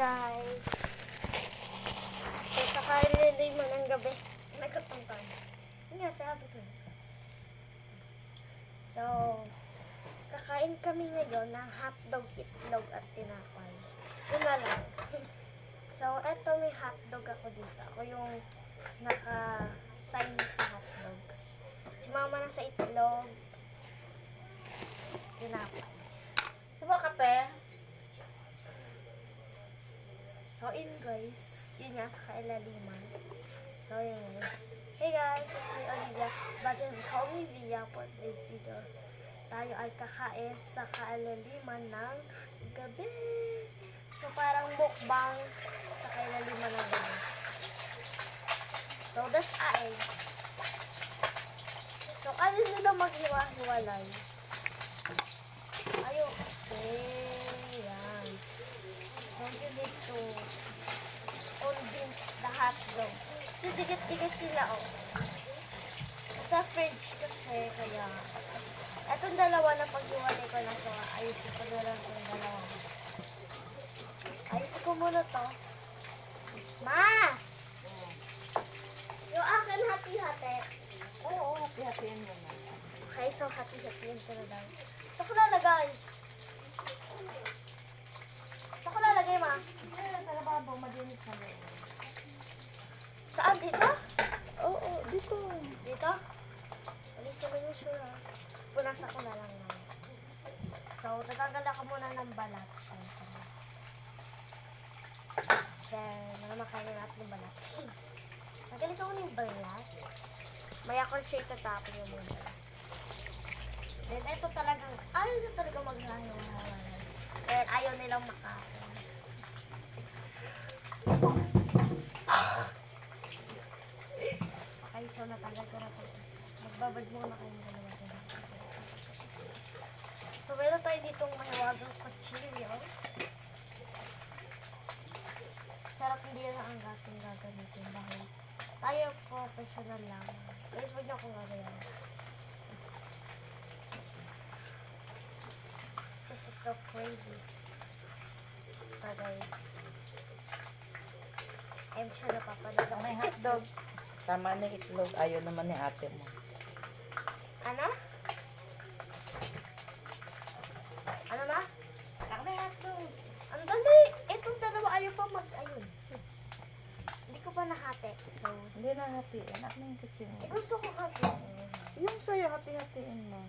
guys. So, kakainin mo ng gabi. Nagkatangkan. Yun nga, sabi ko. So, kakain kami ngayon ng hotdog, itlog, at tinapay. Yun na lang. So, eto may hotdog ako dito. Ako yung naka-sign sa hotdog. Si mama na sa itlog, tinapay. Subo kape? So, in guys, yun nga sa kailaliman. So, yun guys. Hey guys, it's me Olivia, but you call me Via for today's video. Tayo ay kakain sa kailaliman ng gabi. So, parang mukbang sa kailaliman ng gabi. So, that's ay. So, kaya nila maghiwa-hiwalay. Ayaw kasi. Yan. So, you need to convince the hotdog. So, dikit-dikit sila, oh. Sa fridge kasi, kaya. Etong dalawa na paghiwalay ko na to, ayusin ko na lang itong dalawa. Ayusin ko muna to. Ma! Yung akin hati-hati. Oo, hati-hatiin mo na. Okay, so hati-hatiin ko na daw. Saan ko lalagay? Saan ko lalagay, ma? Sa lababo, madinis na rin. Saan? Dito? Oo, dito. Dito? Alisin mo yung sura. Punasan ko na lang naman. So, tatanggal ako muna ng balat. Then, namakain na natin yung balat. Nagalis ako ng balat. Maya ko siya itatapon yung mga balat. Then, ito talagang, ayaw na talaga maghahawalan. Then, ayaw nilang makain. Okay, so natanggal ko na ito. Magbabad muna kayo ng dalawa. So, meron tayo ditong mahiwagang kutsilyo. Sarap hindi yan ang ating gagamitin dahil tayo professional lang. Guys, huwag niyo akong gagayan. This is so crazy. So, guys. I'm sure napapanood ako. May hotdog. Tama na itlog. Ayaw naman ni ate mo. Ano? Ano na? Tama na hotdog. Ang dali! Itong dalawa ayaw pa mag-ayun. Hindi ko pa nahati. So, Hindi na hatiin. Anak na yung kitchen mo. gusto ko hati. Yung sa'yo, hati-hatiin mo.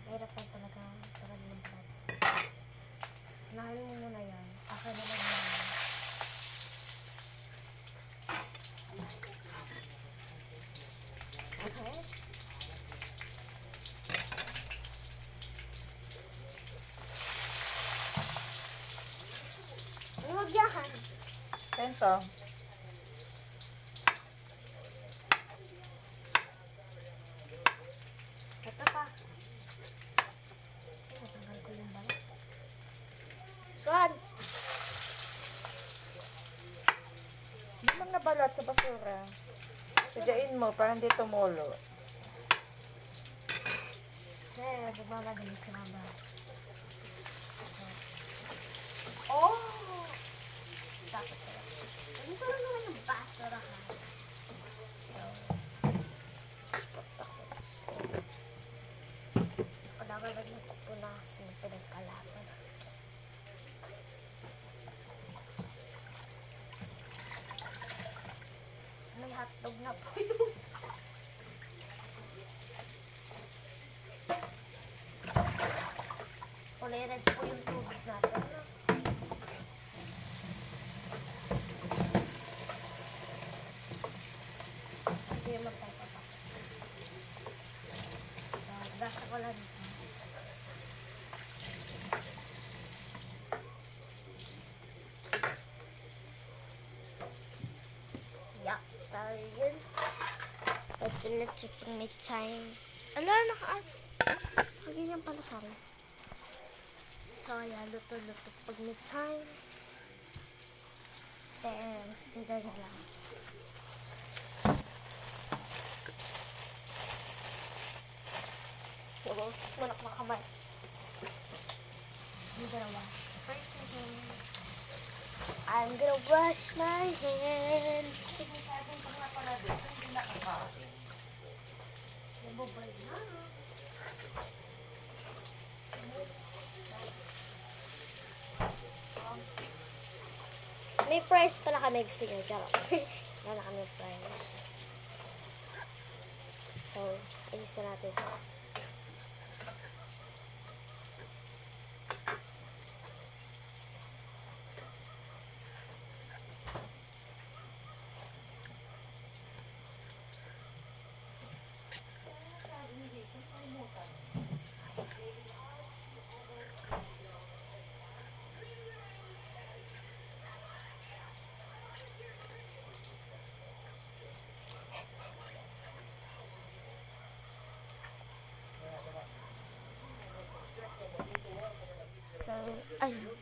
Mahirap pa talaga. Talaga ng brad. Nahal mo muna yan. Ako na lang yan. Okay. Huwag yahan. Tenso. Ito pa. Ay, natanggal ko yung balat. Swan! Yung mga balat sa basura. Sadyain mo para hindi tumulo. Bumalagay ka na ba? Oh! Dapat pala. Dito lang naman yung basura ka. So, kailangan lang yung pupunasin pinagkalaban. May hotdog na po yun. Kulay red po yung tubig natin. Hindi yung magpapapak. So, gasa ko lang dito. Yeah, so yun. Let's meet time. Ala, nakaganyan pala sa akin. So, ayan, luto-luto pag meet time. Thanks, hindi na lang. So, wala ka kamay. gonna wash my hands. I'm gonna wash my hands. Significant ko nga pala doon, hindi nakakain. Nabubay na. May price pala kami gusto nyo. Charot. Wala kami price. So, ayos na natin. So, ayun.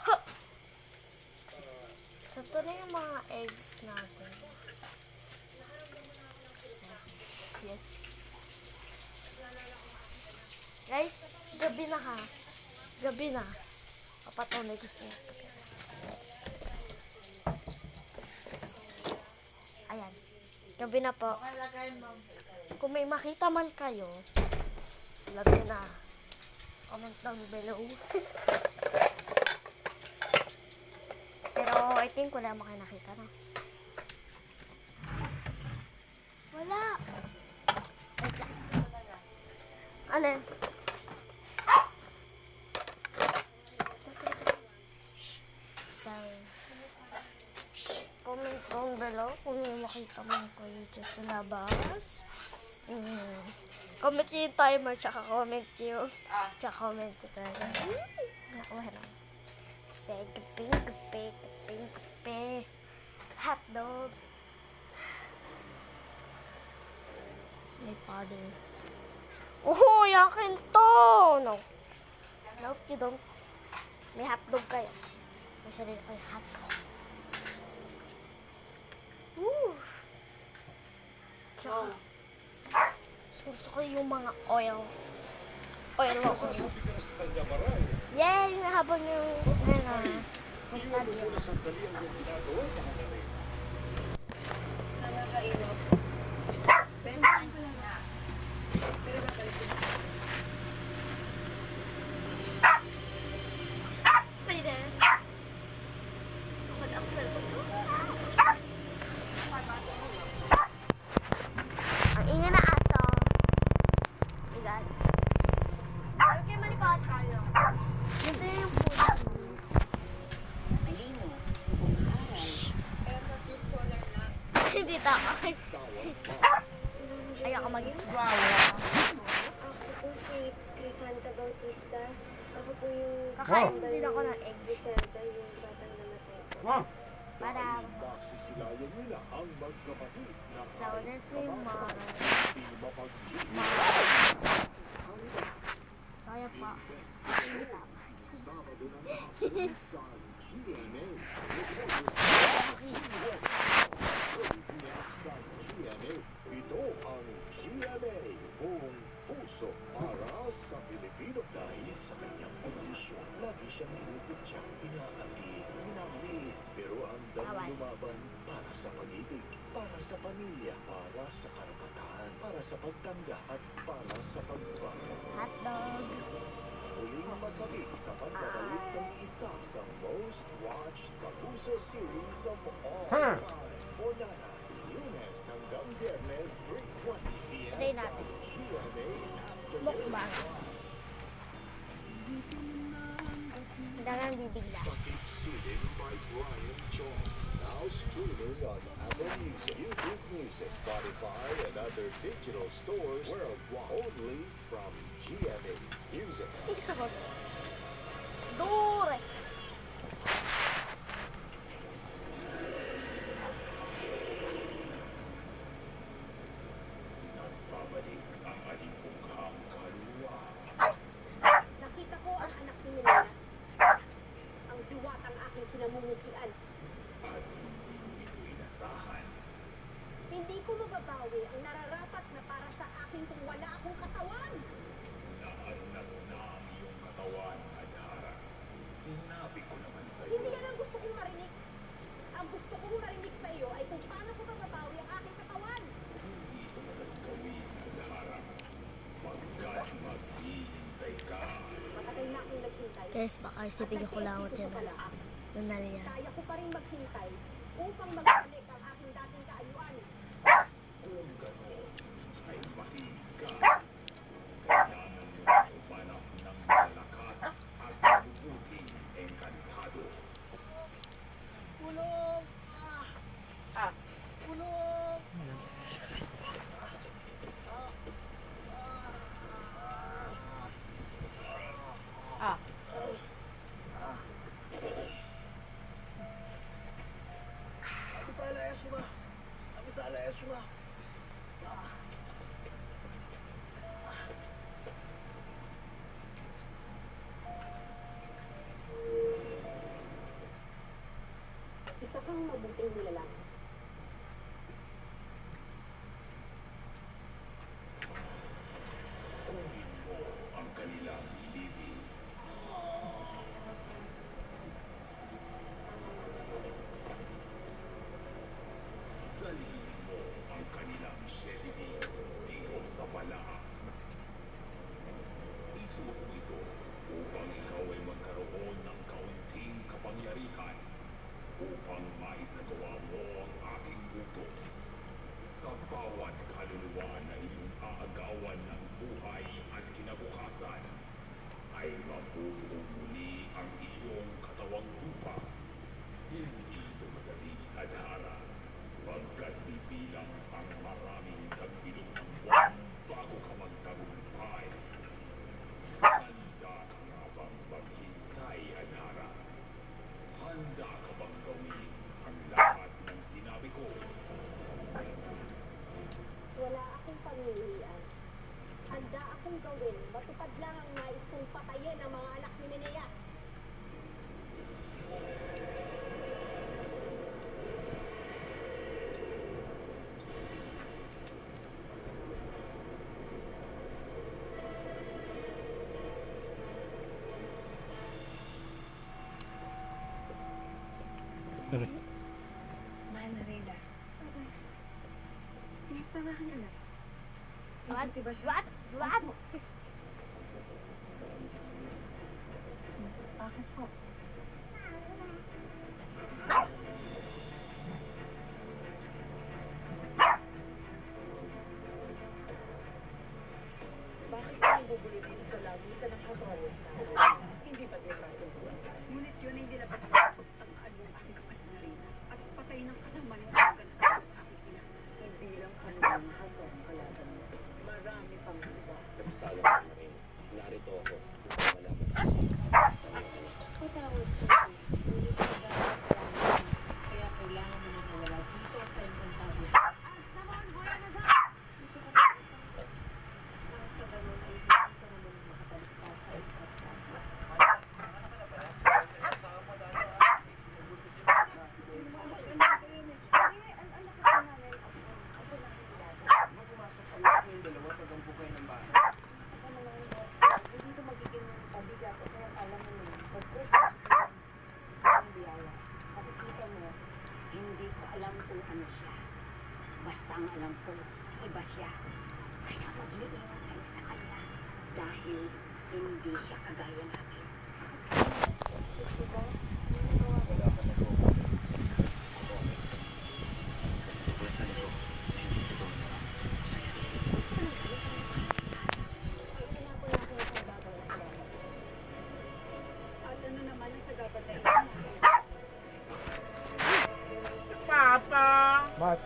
Ha! So, ito na yung mga eggs natin. So, yes. Guys, gabi na ha. Gabi na. Papatunay gusto niya. Ayan. Gabi na po. Kung may makita man kayo, love you na. Comment down below. Pero I think wala mo kayo nakita, no? Wala. Wait lang. Alin? So, comment down below kung may makita mo kayo dyan sa labas. Comment nyo yung timer, tsaka comment nyo. Tsaka comment nyo talaga. Nakuha lang. Kasi gabi. Hotdog. May father. Oh, yakin to! No. Nope, you don't. May hotdog kayo. May sarili kayo hotdog. Woo! Tsaka, gusto ko yung mga oil. Oil ako. Yay! Habang yung, Nakakainop. stay there. Ako cellphone ko. Ang ingay na aso. Bigat. Okay, malikot. Ganito yung food. Hindi takot. Ayoko mag-isa. Wow. Ako po si Crisanta Bautista. Ako po yung Kakain din ako ng egg. Crisanta, yung batang namatay po. Para, Masisilayan nila ang magkapatid na so there's my mom. di mapag-ibig. So, ayan pa. Sabado ng hapon sa GMA. Tiyak sa GMA. Ito ang GMA. Buong puso para sa Pilipino. Dahil sa kanyang posisyon, lagi siyang hinukutsang hinahali. Pero handang Away. lumaban para sa pag-ibig, para sa pamilya, para sa karapatan, para sa pagtangga at para sa pagbago. Hotdog. Muling masabik sa pagbabalik ng isa sa most watched Kapuso series of all time. Onana, Lunes hanggang Biyernes, 3:20 p.m. Try sa natin. GMA Afternoon. Mukbang. Kailangan bibigla. Takip Siling by Brian Chong. Now streaming on Apple Music, YouTube Music, Spotify, and other digital stores worldwide. Only from GMA Music. Dure. Nagbabalik ang alipunghang kaluluwa. Nakita ko ang anak ni Minna. Ang diwatang aking kinamumuhian. At hindi mo ito inasahan. Hindi ko mababawi ang nararapat na para sa akin kung wala akong katawan. Guys, baka isipin ko lang ako Nagtiis-tiis din. pala ako. Nunalia. Kaya ko pa rin maghintay upang magbalik ang aking dating kaanyuan. Kung gano'n ay makinig ka. Kailangan mo umanap ng malakas at mabubuting engkantado. Tulong! Ah. Tulong! Ah. Isa kang mabuting nilalang. Kunin mo ang kanilang living. Dalhin mo ang kanilang sheriffing dito sa Balaang. Isuot mo ito upang ikaw ay magkaroon ng kaunting kapangyarihan upang maisagawa mo ang aking utos. Sa bawat kaluluwa na iyong aagawan ng buhay at kinabukasan, ay mabubuo muli ang iyong katawang lupa. Hindi ito madali, Adhara, pagkat bibilang ang maraming tagbilog ng buwan bago ka magtagumpay. Handa ka nga bang maghintay, Adhara? Handa ka bang gawin ang lahat ng sinabi ko? Wala akong pamimilian. Handa akong gawin, matupad lang ang nais kong patayin ang mga anak ni Menea. Kumusta nga ang anak? What? Mabuti ba siya? What? What? Bakit po? Bakit kayo bubulitin sa lagi sa nakatrawesa? Hindi ba kayo kasunduan? Ngunit yun ay nilapat ang aking kapatid na rin at patay ng kasama ng ganatan ng aking ina. Hindi lang kami ang hatong kalaban mo. Marami pang iba. Nagsalang ka na rin. Narito ako upang malaman kasi ang iyong anak. Patawad sa akin. Hindi ko dapat kailangan. Kaya kailangan mo nang mawala dito sa engkantado. Para sa ganun ay hindi ka naman makataliktas sa engkantado. Pumasok sa loob ng dalawa tagampo kayo ng bata. Hindi ko magiging pabigat o kaya alam mo yun. Pag-trust ko sa isang biyaya. Makikita mo, hindi ko alam kung ano siya. Basta ang alam ko, iba siya. Kaya mag-iingat kayo sa kanya. Dahil hindi siya kagaya natin. Diba? Wala ka na ko. Iwasan ko na hindi totoo na masaya. At ano naman ang sagapat na ina? Papa! Mark!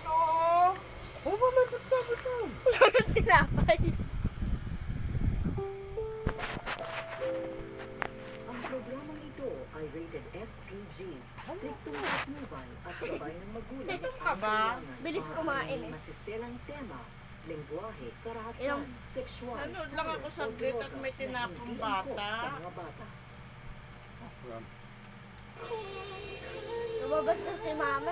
Oo! Oh, mama, Tinapay. Ang programang ito ay rated SPG. Striktong patnubay at gabay ng magulang ang kailangan. Bilis para kumain may eh. masiselang tema, lengguwahe, karahasan, Ilang- sexual, Nanood lang ako o saglit at droga may na tinapong hindi angkop bata. sa mga bata. Lumabas na si mama.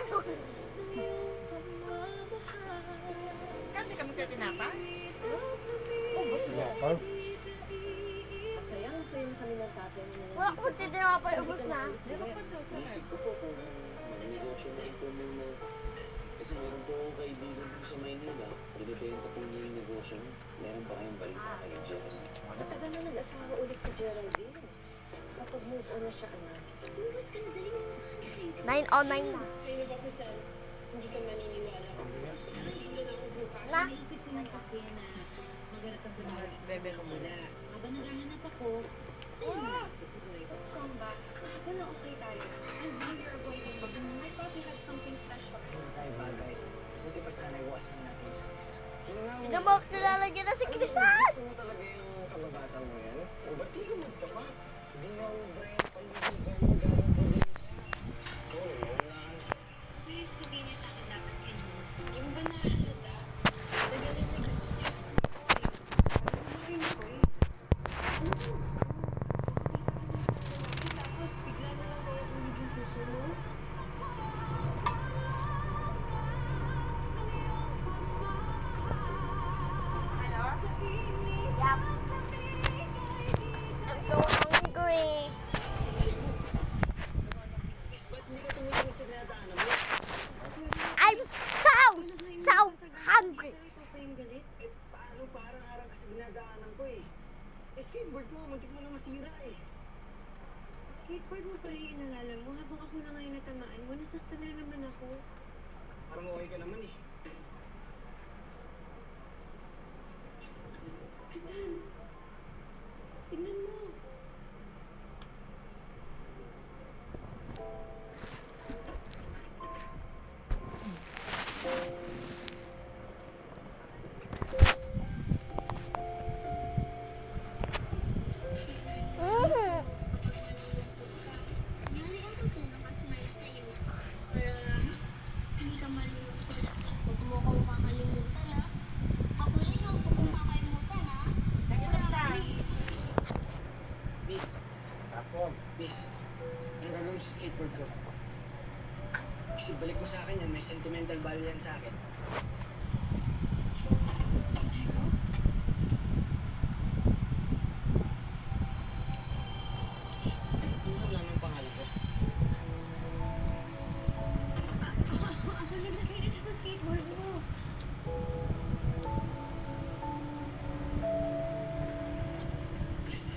Kasi kami sa tinapa? Masayang sayo na kami ng tatay ni Menea. Wala ko tinapay. Ubus na. Iisip ko po kung manegosyo na rin po muna. Kasi meron po akong kaibigan ko sa Maynila. Binibenta po niya yung negosyo niya. Meron ba kayong balita kay Jeremy? Matagal na nag-asawa ulit si Geraldine. Kapag move on na siya, anak. Lumabas ka na, dali mo. 9:09 na. Sino ba si Sam? Hindi ka maniniwala. Nandito na ako bukas. Na? Naisip ko lang kasi na magalat ang tumawag sa Bebe ko muna. So habang naghahanap ako, sa'yo mo na tutuloy. What's wrong ba? Kahapon na okay tayo. And now you're avoiding me. I thought we had something special. Hindi tayo bagay. Buti pa sana iwasan natin yung isa't isa. Yun nga, Hindi mo kilala niya na si Crisan. gusto mo talaga yung kababata mo yan? O ba't di ka magtama? Hindi nga mo brain paligigan mo galing probinsya. Oo, naunahan. May sabihin niya sa akin dapat yun. Hindi mo ba nahalata? Nagaling may gusto niya sa tapos bigla na lang kaya ulig yung puso mo? Yup. I'm so hungry. Miss, ba't hindi ka tumingin sa dinadaanan mo? I'm so hungry. Ikaw pa yung galit? Eh, paano parang harang ka sa dinadaanan ko eh? Eh, skateboard ko, muntik mo na masira eh. Skateboard mo pa rin yung inalala mo. Habang ako na ngayon natamaan mo, nasaktan na naman ako. Parang okay ka naman eh. Asan? Tingnan mo. Nali ang tutulong ka smile sa'yo para hindi ka malulungkot. Huwag mo akong kakalimutan, ha? Ako rin, huwag mo akong kakalimutan, ha? Miss, miss, anong gagawin sa skateboard ko? Kasi balik mo sa akin yan, may sentimental value yan sa akin. Diego? Ano lang ang pangalan ko? Ako naglagay nito sa skateboard mo. Please,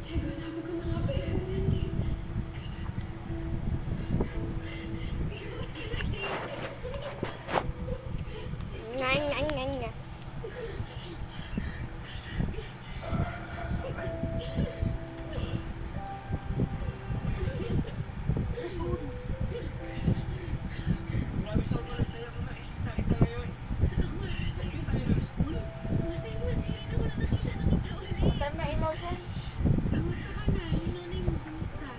Diego, sabi ko na nga ba yun eh. Nya. grabe sobrang saya ko nakikita kita ngayon. Nandito tayo ng school. Masaya rin ako na nakita ulit. Time na emotion. Kamusta ka na? Yung nanay mo, kamusta?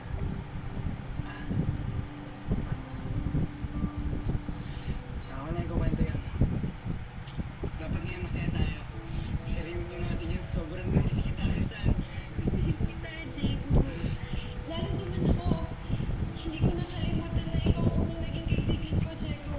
Sa ako na yung kukwento yan. Dapat ngayon masaya tayo. Sharing nyo natin yan. Sobrang nice kita, Rizal. Masaya kita, Diego. Lalo naman ako. Hindi ko nakalimutan na ikaw ang unang naging kaibigan ko, Diego.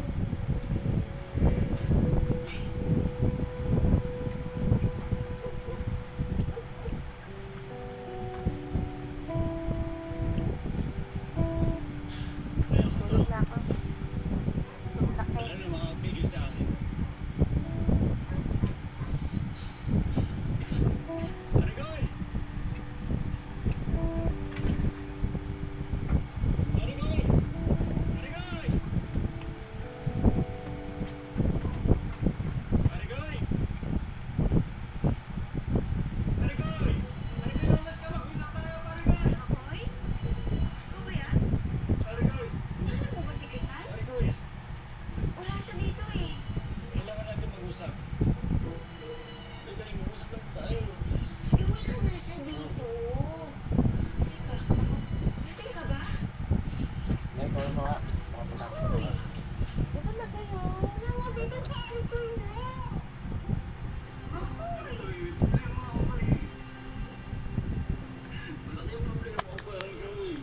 Tulog na ako. Sundak na Ano makapigil sa akin? Arigoy! Arigoy! Arigoy! Arigoy! Arigoy! Arigoy, mas ka mag-usap tayo, Arigoy! Hoy? Ikaw ba yan? Arigoy! Nahanap mo ba si Crisan? Arigoy! Wala siya dito eh. Kailangan natin mag-usap. Arigoy, mag-usap lang tayo, please. Eh, wala na siya dito. Teka, lasing ka ba? Hoy! Diba na kayo? Nawabigan ka ko na. Hoy! Malaki ang problema ko ba, Arigoy?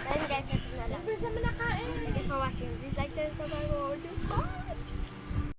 Ayun guys, ito na lang. Siyempre siya manakain. Thank you for watching. Please like, share, subscribe,